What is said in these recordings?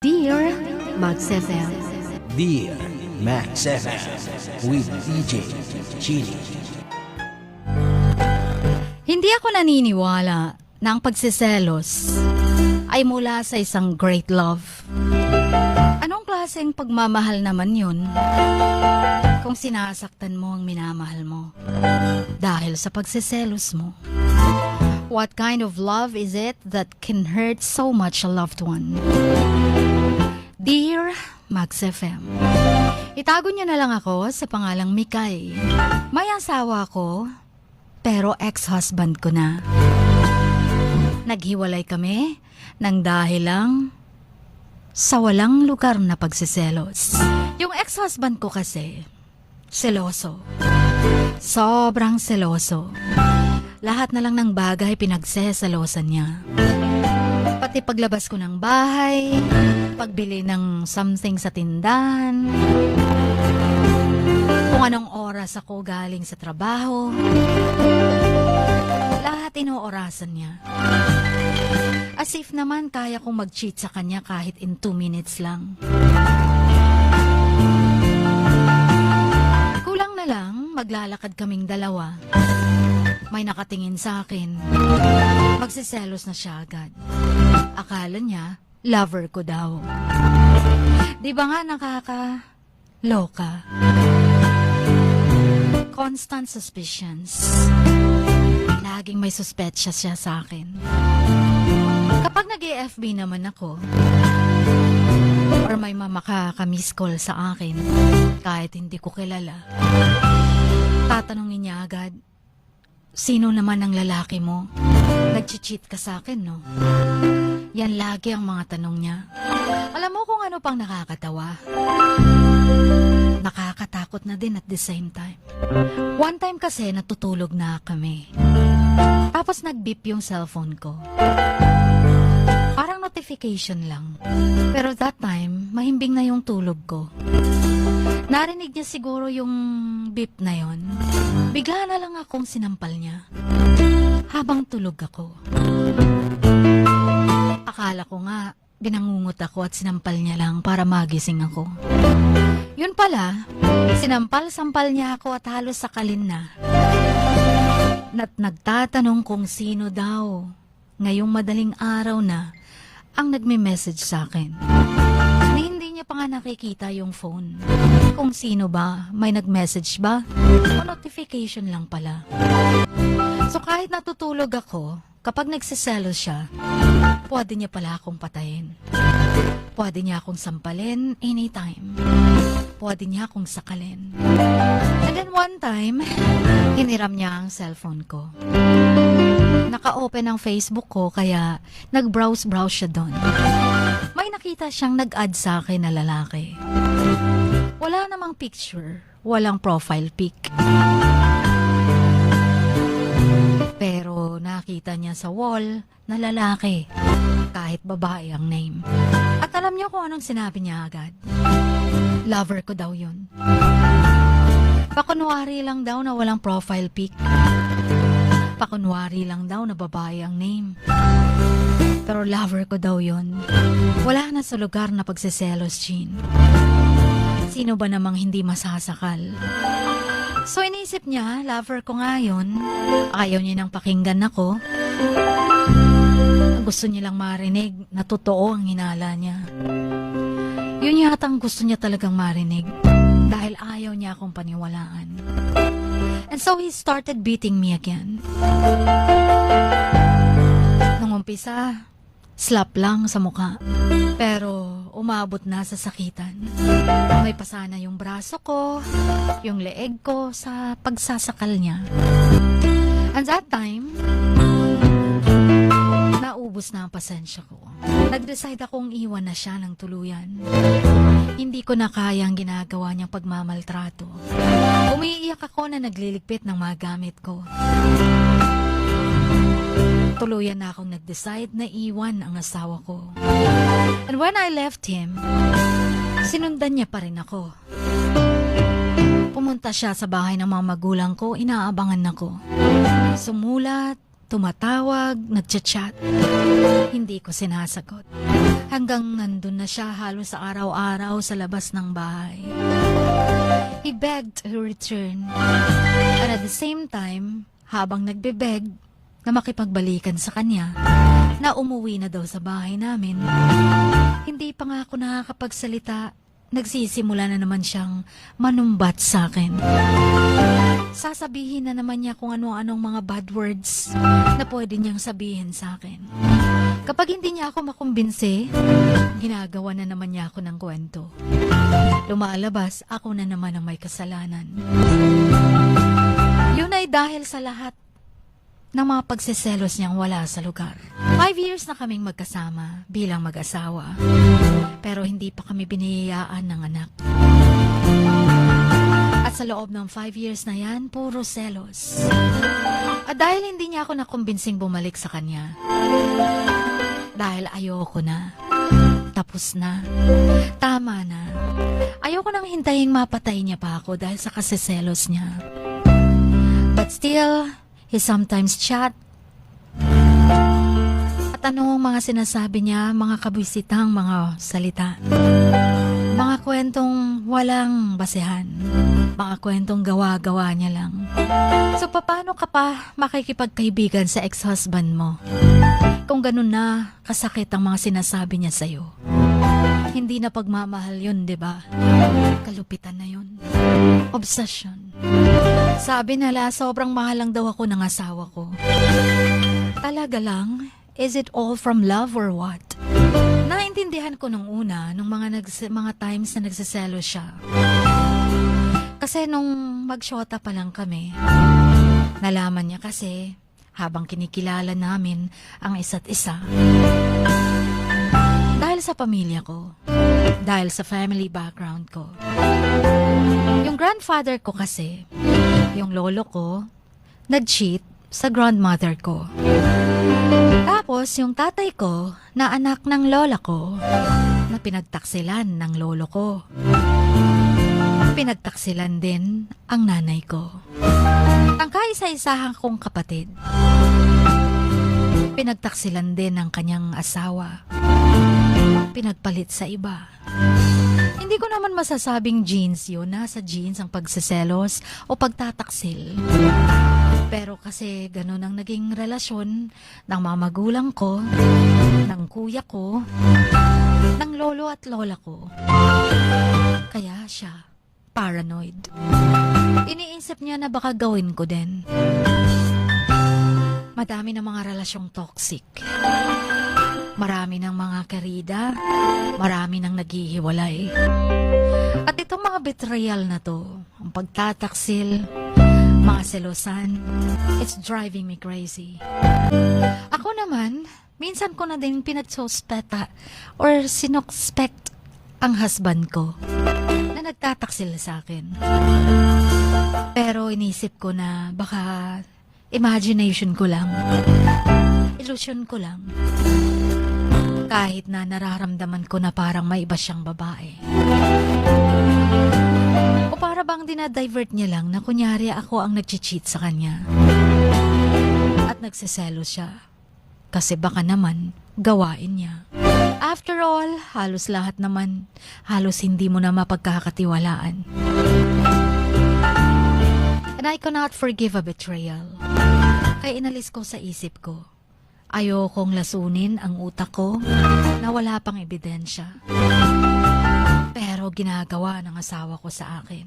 Dear Max FM. Dear Max FM with DJ Chili. Hindi ako naniniwala na ang pagsiselos ay mula sa isang great love. Anong klaseng pagmamahal naman yun kung sinasaktan mo ang minamahal mo dahil sa pagsiselos mo? What kind of love is it that can hurt so much a loved one? Dear Max FM, itago niyo na lang ako sa pangalang Mikay. May asawa ko, pero ex-husband ko na. Naghiwalay kami nang dahil lang sa walang lugar na pagsiselos. Yung ex-husband ko kasi, seloso. Sobrang seloso. Lahat na lang ng bagay pinagseselosan niya. Pati paglabas ko ng bahay, pagbili ng something sa tindahan, kung anong oras ako galing sa trabaho, lahat inoorasan niya. As if naman kaya kong mag-cheat sa kanya kahit in 2 minutes lang. Kulang na lang, maglalakad kaming dalawa. May nakatingin sa akin. Magsiselos na siya agad. Akala niya, lover ko daw. Di ba nga nakaka-loka? Constant suspicions. Laging may suspetsya siya sa akin. Kapag nag-FB naman ako, or may makaka-miss call sa akin, kahit hindi ko kilala, tatanungin niya agad, sino naman ang lalaki mo? Nag-cheat ka sa akin, no? Yan lagi ang mga tanong niya. Alam mo kung ano pang nakakatawa? Nakakatakot na din at the same time. One time kasi natutulog na kami. Tapos nag-beep yung cellphone ko. Parang notification lang. Pero that time, mahimbing na yung tulog ko. Narinig niya siguro yung beep na yon. Bigla na lang akong sinampal niya. Habang tulog ako. Akala ko nga, binangungot ako at sinampal niya lang para magising ako. Yun pala, sinampal-sampal niya ako at halos sakalin na. At nagtatanong kung sino daw, ngayong madaling araw na, ang nagme-message sa akin. Hindi niya pa nga nakikita yung phone. Kung sino ba, may nag-message ba? O notification lang pala. So kahit natutulog ako, kapag nagsiselos siya, pwede niya pala akong patayin. Pwede niya akong sampalin anytime. Pwede niya akong sakalin. And then one time, hiniram niya ang cellphone ko. Naka-open ang Facebook ko kaya nag-browse siya doon. May nakita siyang nag-add sa akin na lalaki. Wala namang picture, walang profile pic. Pero nakita niya sa wall na lalaki, kahit babae ang name. At alam niyo kung anong sinabi niya agad? Lover ko daw yun. Pakunwari lang daw na walang profile pic. Pakunwari lang daw na babae ang name. Pero lover ko daw yun. Wala na sa lugar na pagsiselos, Jean. Sino ba namang hindi masasakal? So inisip niya, lover ko nga yun. Ayaw niya nang pakinggan ako. Gusto niya lang marinig na totoo ang hinala niya. Yun yatang gusto niya talagang marinig. Dahil ayaw niya akong paniwalaan. And so he started beating me again. Nung umpisa, slap lang sa mukha. Pero umabot na sa sakitan. May pasana yung braso ko, yung leeg ko sa pagsasakal niya. And that time, naubos na ang pasensya ko. Nag-decide akong iwan na siya ng tuluyan. Hindi ko na kaya ang ginagawa niyang pagmamaltrato. Umiiyak ako na nagliligpit ng mga gamit ko. Tuluyan na akong nag-decide na iwan ang asawa ko. And when I left him, sinundan niya pa rin ako. Pumunta siya sa bahay ng mga magulang ko, inaabangan ako. Sumulat, tumatawag, nagchat-chat. Hindi ko sinasagot. Hanggang nandun na siya halos sa araw-araw sa labas ng bahay. He begged to return. And at the same time, habang nagbebeg na makipagbalikan sa kanya, na umuwi na daw sa bahay namin, hindi pa nga ako nakakapagsalita. Nagsisimula na naman siyang manumbat sa akin. Sasabihin na naman niya kung ano-anong mga bad words na pwede niyang sabihin sa akin. Kapag hindi niya ako makumbinsi, ginagawa na naman niya ako ng kwento. Lumalabas, ako na naman ang may kasalanan. Yun ay dahil sa lahat ng mga pagsiselos niyang wala sa lugar. 5 years na kaming magkasama bilang mag-asawa. Pero hindi pa kami biniyayaan ng anak. At sa loob ng 5 years na yan, puro selos. At dahil hindi niya ako nakumbinsing bumalik sa kanya, dahil ayoko na, tapos na, tama na, ayoko nang hintayin mapatay niya pa ako dahil sa kasiselos niya. But still, he sometimes chat. At anong mga sinasabi niya, mga kabwisitang mga salita. Mga kwentong walang basehan. Mga kwentong gawa-gawa niya lang. So, paano ka pa makikipagkaibigan sa ex-husband mo? Kung ganun na, kasakit ang mga sinasabi niya sa'yo. Hindi na pagmamahal yun, di ba? Kalupitan na yun. Obsession. Sabi nila, sobrang mahal lang daw ako ng asawa ko. Talaga lang? Is it all from love or what? Naintindihan ko nung una, nung mga times na nagsiselo siya. Kasi nung magsyota pa lang kami, nalaman niya kasi habang kinikilala namin ang isa't isa. Dahil sa pamilya ko, dahil sa family background ko. Yung grandfather ko kasi, yung lolo ko, nag-cheat sa grandmother ko. Tapos yung tatay ko, na anak ng lola ko, na pinagtaksilan ng lolo ko. Pinagtaksilan din ang nanay ko. Ang kaisa-isahan kong kapatid, pinagtaksilan din ang kanyang asawa. Pinagpalit sa iba. Hindi ko naman masasabing genes yun, nasa genes ang pagsiselos o pagtataksil. Pero kasi ganun ang naging relasyon ng mga magulang ko, ng kuya ko, ng lolo at lola ko. Kaya siya paranoid. Iniisip niya na baka gawin ko din. Madami ng mga relasyong toxic. Marami ng mga karida, marami ng naghihiwalay. At itong mga betrayal na to, ang pagtataksil, mga selosan, it's driving me crazy. Ako naman, minsan ko na din pinagsuspeta or sinuspect ang husband ko na nagtataksil sa akin. Pero inisip ko na baka imagination ko lang, illusion ko lang. Kahit na nararamdaman ko na parang may iba siyang babae. O para bang dinadivert niya lang na kunyari ako ang nag-cheat sa kanya. At nagsiselo siya. Kasi baka naman gawain niya. After all, halos lahat naman, halos hindi mo na mapagkakatiwalaan. And I cannot forgive a betrayal. Kaya inalis ko sa isip ko. Ayokong lasunin ang utak ko na wala pang ebidensya. Pero ginagawa ng asawa ko sa akin.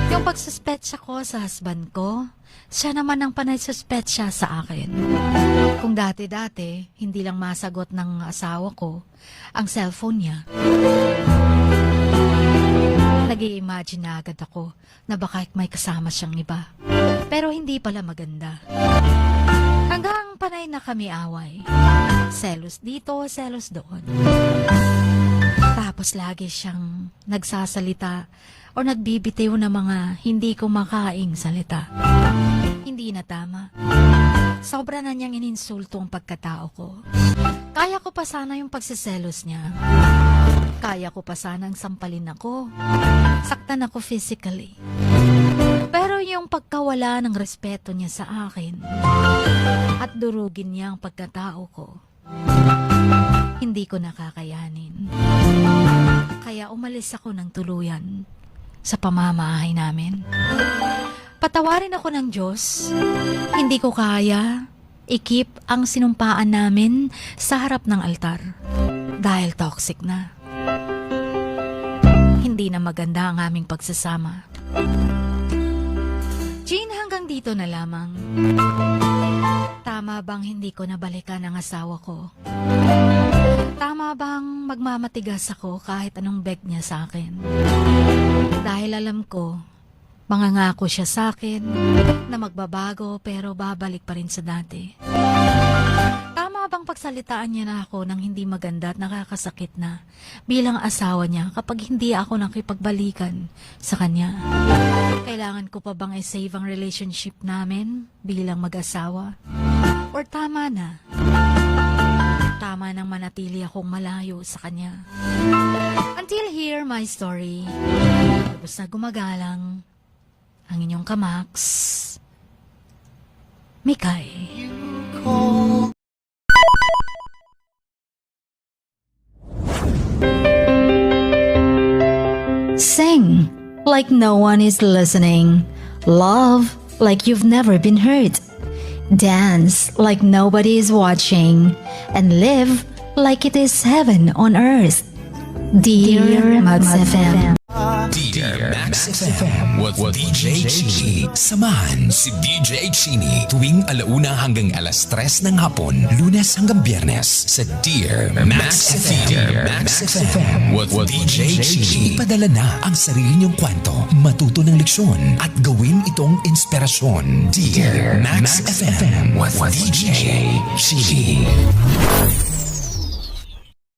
Yung pagsuspetsya ko sa husband ko, siya naman ang panay-suspetsya sa akin. Kung dati-dati, hindi lang masagot ng asawa ko ang cellphone niya. Nag-i-imagine na agad ako na baka may kasama siyang iba. Pero hindi pala maganda. Hanggang panay na kami away. Selos dito, selos doon. Tapos lagi siyang nagsasalita o nagbibitiw ng mga hindi ko makaing salita. Hindi na tama. Sobra na niyang ininsulto ang pagkatao ko. Kaya ko pa sana yung pagsiselos niya. Kaya ko pa sanang sampalin ako. Saktan ako physically. Pero yung pagkawala ng respeto niya sa akin at durugin niya ang pagkatao ko, hindi ko nakakayanin. Kaya umalis ako ng tuluyan sa pamamahay namin. Patawarin ako ng Diyos. Hindi ko kaya ikip ang sinumpaan namin sa harap ng altar dahil toxic na. Hindi na maganda ang aming pagsasama. Jean, hanggang dito na lamang. Tama bang hindi ko nabalikan ang asawa ko? Tama bang magmamatigas ako kahit anong beg niya sa akin? Dahil alam ko, mangangako siya sa akin na magbabago pero babalik pa rin sa dati. Tama bang pagsalitaan niya na ako ng hindi maganda at nakakasakit na bilang asawa niya kapag hindi ako nakipagbalikan sa kanya? Kailangan ko pa bang i-save ang relationship namin bilang mag-asawa? Or tama na? Tama nang manatili akong malayo sa kanya. Until here, my story. Tapos na gumagalang ang inyong kamaks, Mikay. Sing like no one is listening. Love like you've never been hurt. Dance like nobody is watching. And live like it is heaven on earth. Dear Max FM. Dear Max FM with DJ Chini. Samahan si DJ Chini tuwing 1:00 hanggang 3:00 ng hapon, Lunes hanggang Biyernes sa Dear Max FM. Dear Max FM with DJ Chini. Ipadala na ang sarili niyong kwento, matuto ng leksyon at gawin itong inspirasyon. Dear Max FM with DJ Chini.